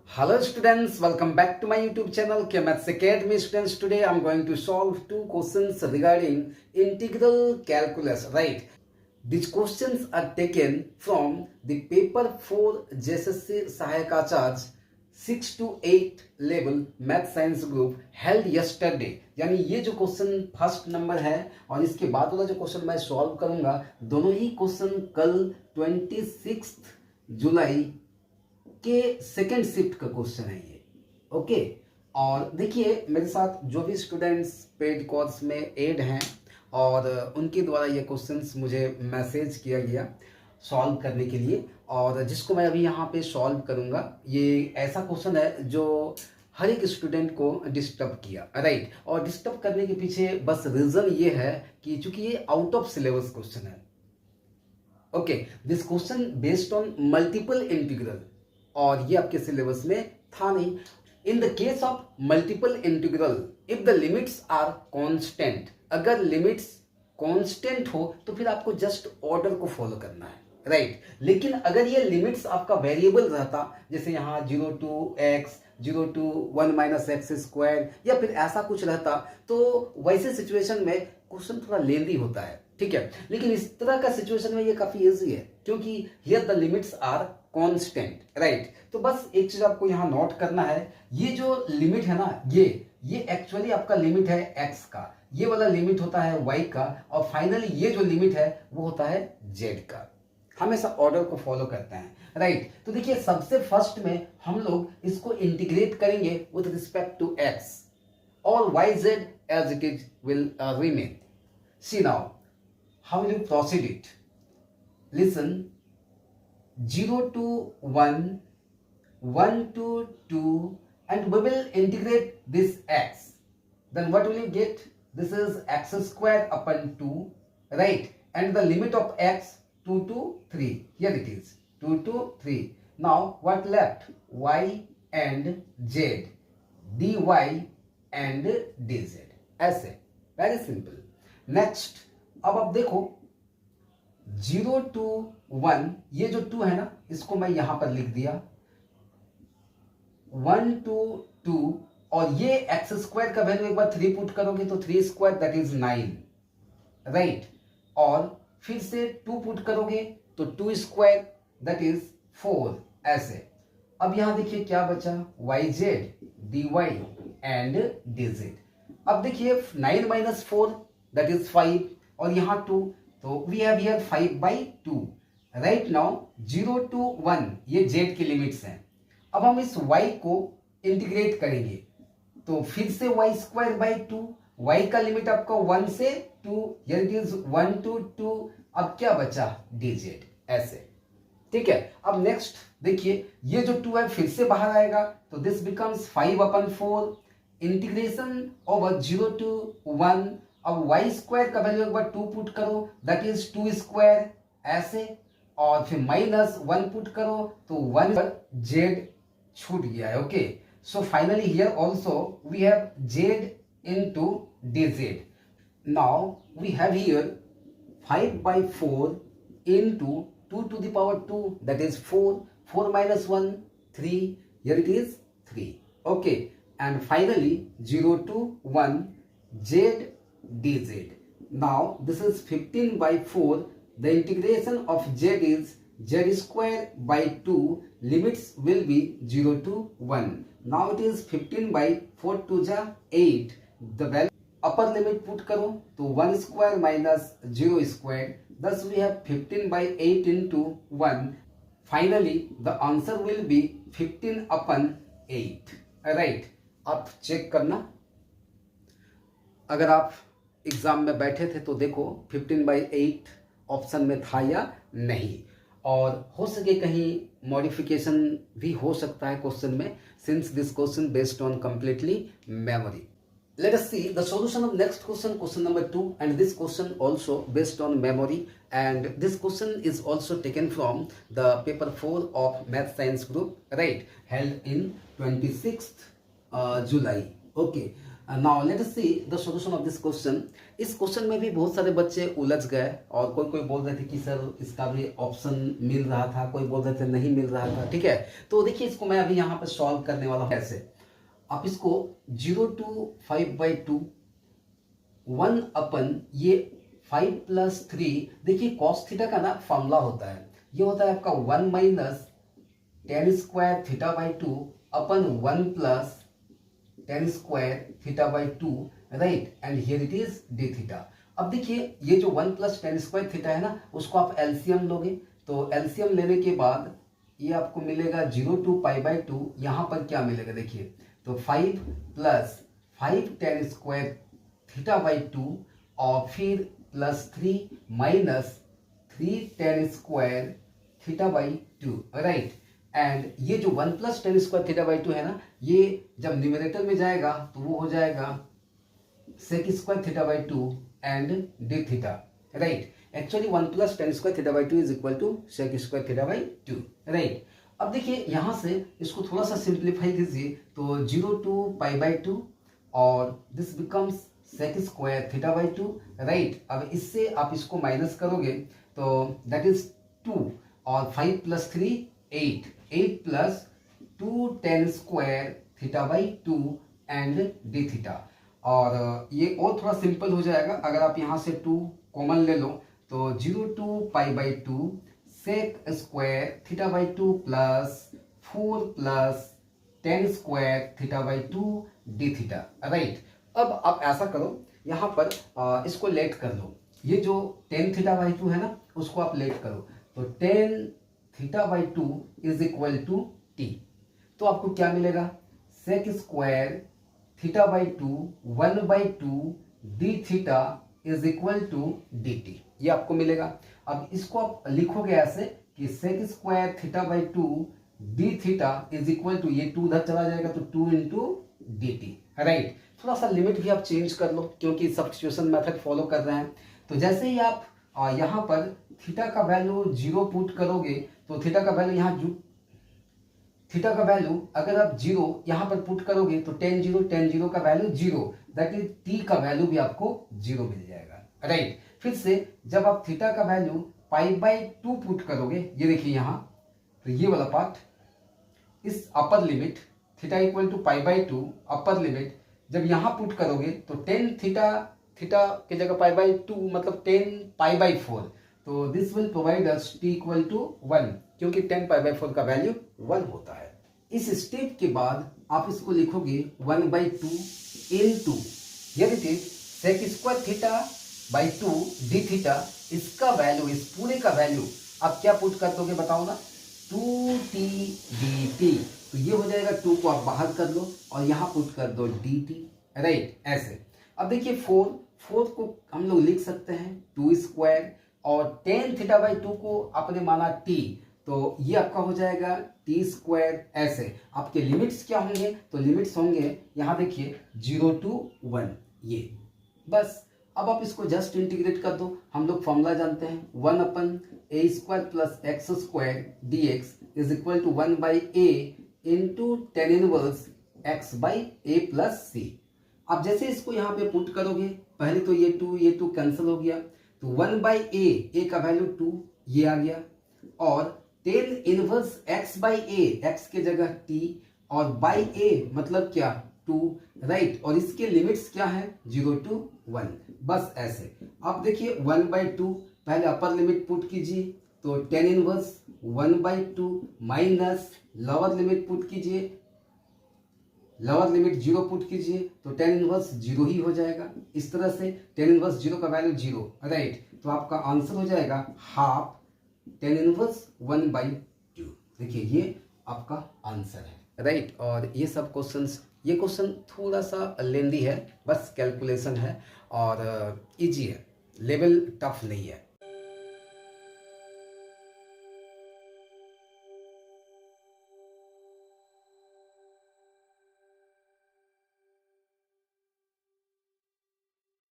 Hello students, welcome back to my YouTube channel Maths Academy. Students, today I'm going to solve two questions regarding integral calculus, right? These questions are taken from the paper 4 JSSC Sahayakacharya 6 to 8 level math science group held yesterday. यानी ये जो question first number है और इसके बाद वाला जो question मैं सॉल्व करूंगा, दोनों ही क्वेश्चन कल 26 जुलाई के सेकेंड शिफ्ट का क्वेश्चन है ये। ओके, और देखिए मेरे साथ जो भी स्टूडेंट्स पेड कोर्स में ऐड हैं और उनके द्वारा ये क्वेश्चंस मुझे मैसेज किया गया सॉल्व करने के लिए, और जिसको मैं अभी यहाँ पे सॉल्व करूँगा। ये ऐसा क्वेश्चन है जो हर एक स्टूडेंट को डिस्टर्ब किया, राइट। और डिस्टर्ब करने के पीछे बस रीज़न ये है कि चूंकि ये आउट ऑफ सिलेबस क्वेश्चन है। Okay, this question based on multiple integral, और ये आपके सिलेबस में था नहीं। In the case of multiple integral if the limits are constant, अगर लिमिट्स कांस्टेंट हो तो फिर आपको जस्ट ऑर्डर को फॉलो करना है, राइट। लेकिन अगर ये लिमिट्स आपका वेरिएबल रहता, जैसे यहाँ 0 to x, 0 to 1 minus x square, या फिर ऐसा कुछ रहता, तो वैसे सिचुएशन में क्वेश्चन थोड़ा लेंदी होता है, ठीक है। लेकिन इस तरह का सिचुएशन में ये काफी इजी है, क्योंकि here the limits are constant, right. तो बस एक चीज आपको यहाँ नोट करना है, ये जो लिमिट है ना, ये एक्चुअली आपका लिमिट है x का, ये वाला लिमिट होता है y का, और फाइनली ये जो लिमिट है वो होता है z का। हमेशा ऑर्डर को फॉलो करते हैं, राइट। तो देखिए सबसे फर्स्ट में हम लोग इसको इंटीग्रेट करेंगे विद रिस्पेक्ट टू x, और yz as it is will remain. See now, how will you proceed it? Listen, 0 to 1, 1 to 2, and we will integrate this x. Then what will you get? This is x square upon 2, right? And the limit of x 2 to 3. Here it is 2 to 3. Now what left? Y and z, dy and dz. ऐसे, very simple. Next, अब आप देखो 0 to 1, ये जो 2 है ना, इसको मैं यहां पर लिख दिया 1 to 2, और ये एक्स स्क्वायर का वैल्यू एक बार 3 पुट करोगे तो 3 स्क्वायर दैट इज 9, राइट। और फिर से 2 पुट करोगे तो 2 स्क्वायर दैट इज 4, ऐसे। अब यहां देखिए क्या बचा, yz, dy एंड dz। अब देखिए 9 minus 4 दैट इज 5, और यहां 2, तो we have here 5/2। Right now 0 to 1 ये z की लिमिट्स हैं। अब हम इस y को इंटीग्रेट करेंगे, तो फिर से y स्क्वायर बाई 2, y का लिमिट आपका 1 से 2, इट इज 1 to 2। अब क्या बचा, dz, ऐसे, ठीक है। अब नेक्स्ट देखिए ये जो 2 है फिर से बाहर आएगा, तो this becomes 5/4, integration over 0 to 1। अब y स्क्वायर का वैल्यू एक बार 2 पुट करो दैट इज 2 स्क्वायर, ऐसे, और फिर माइनस 1 पुट करो तो 1 पर z छूट गया है। Okay, so finally here also we have z into dz. Now we have here 5/4 into 2 to the power 2 that is 4, 4 minus 1 3, here it is 3. Okay, and finally 0 to 1 z dz. Now this is 15/4, the integration of z is z square by 2, limits will be 0 to 1. Now it is 15/4 to 8, the value upper limit put करो तो 1 square minus 0 square, thus we have 15/8 into 1. Finally the answer will be 15/8, right। आप check करना, अगर आप exam में बैठे थे तो देखो 15/8 ऑप्शन में था या नहीं, और हो सके कहीं मॉडिफिकेशन भी हो सकता है क्वेश्चन में, since this question based on completely memory. Let us see the solution of next question, question number 2, and this question also based on memory, and this question is also taken from the paper 4 of math science group, right, held in 26th July. Okay, now let us see the solution of this question. इस question में भी बहुत सारे बच्चे उलझ गए और कोई कोई बोल रहे थे कि सर इसका भी ऑप्शन मिल रहा था, कोई बोल रहे थे नहीं मिल रहा था। ठीक है, तो देखिए इसको मैं अभी यहाँ पर सॉल्व करने वाला हूँ। कैसे आप इसको 0 to 5/2 1 अपन ये 5 + 3, देखिए कॉस थीटा का ना फॉर्मूला होता है, ये होता है आपका 1 - tan² θ/2 अपन 1 + tan² θ/2, right, and here it is d theta. अब देखिए ये जो 1 + tan² θ है ना, उसको आप एलसीएम लोगे, तो एलसीएम लेने के बाद ये आपको मिलेगा 0 to π/2। यहाँ पर क्या मिलेगा देखिए, तो 5 + 5 tan² θ/2 और फिर +3 - 3 tan² θ/2, राइट। एंड ये जो 1 + tan² θ/2 है ना, ये जब न्यूमरेटर में जाएगा तो वो हो जाएगा sec² θ/2 and d theta, right. Actually 1 + tan² θ/2 is equal to sec² θ/2, right. अब देखिए यहां से इसको थोड़ा सा सिंप्लीफाई कीजिए, तो 0 to π/2 और दिस बिकम्स sec² θ/2, राइट। अब इससे आप इसको माइनस करोगे तो दैट इज 2 और 5 + 3 8 + 2 tan² θ/2 एंड d थीटा। और ये और थोड़ा सिंपल हो जाएगा अगर आप यहाँ से 2 कॉमन ले लो, तो 0 to π/2 sec² θ/2 + 4 + tan² θ/2 d theta, right. अब आप ऐसा करो, यहाँ पर इसको लेट कर लो, ये जो tan θ/2 है ना उसको आप लेट करो, तो tan θ/2 is equal to t। तो आपको क्या मिलेगा, sec² θ/2 1/2 d theta is equal to dt, ये आपको मिलेगा। अब इसको आप लिखोगे ऐसे कि sec² θ/2 d theta is equal to, ये 2 उधर चला जाएगा तो 2 × dt, राइट। थोड़ा सा लिमिट भी आप चेंज कर लो क्योंकि सब्स्टिट्यूशन मेथड फॉलो कर रहे हैं। तो जैसे ही आप यहाँ पर थीटा का वैल्यू 0 पुट करोगे तो थीटा का वैल्यू यहाँ थीटा का वैल्यू अगर आप 0 यहाँ पर पुट करोगे तो tan 0 का वैल्यू 0, दैट इज t का वैल्यू भी आपको 0 मिल जाएगा, राइट। फिर से जब आप थीटा का वैल्यू π/2 पुट करोगे, ये देखिए यहाँ, तो ये वाला पार्ट, इस upper limit theta equal to π/2 upper limit जब यहाँ पुट करोगे तो tan थीटा की जगह π/2 मतलब tan π/4, तो this will provide us t equal to 1, क्योंकि tan π/4 का वैल्यू 1 होता है। इस स्टेप के बाद आप इसको लिखोगे 1/2 into, यानी कि sec² θ/2 d थीटा, इसका वैल्यू, इस पूरे का वैल्यू आप क्या पुट कर दोगे बताओ ना, 2t dt। तो ये हो जाएगा, 2 को आप बाहर कर लो और यहाँ पुट कर दो dt, राइट, ऐसे। अब देखिए 4 को हम लोग लिख सकते हैं 2² और tan θ/2 को आपने माना t, तो ये आपका हो जाएगा t², ऐसे। आपके लिमिट्स क्या होंगे, तो लिमिट्स होंगे यहाँ देखिए 0 to 1, ये बस। अब आप इसको जस्ट इंटीग्रेट कर दो, हम लोग फॉर्मूला जानते हैं 1/a² + x² dx is equal to 1/a into tan 1 x/a + c। अब जैसे इसको यहाँ पे पुट करोगे, पहले तो ये 2 कैंसिल हो गया, तो 1/a, a का वैल्यू 2 ये आ गया, और tan 1 x/a, x के जगह t और बाई a मतलब क्या 2, राइट। और इसके लिमिट्स क्या है 0 to 1, बस ऐसे। अब देखिए 1/2 पहले अपर लिमिट पुट कीजिए, तो tan 1 1/2 minus lower limit put कीजिए, लोअर लिमिट 0 पुट कीजिए, तो tan 1 0 ही हो जाएगा। इस तरह से tan 1 0 का वैल्यू 0, राइट। तो आपका आंसर हो जाएगा हाफ tan 1 1/2। देखिए ये आपका आंसर है, राइट। और ये सब क्वेश्चंस, ये क्वेश्चन थोड़ा सा लेंदी है, बस कैलकुलेशन है और इजी है, लेवल टफ नहीं है।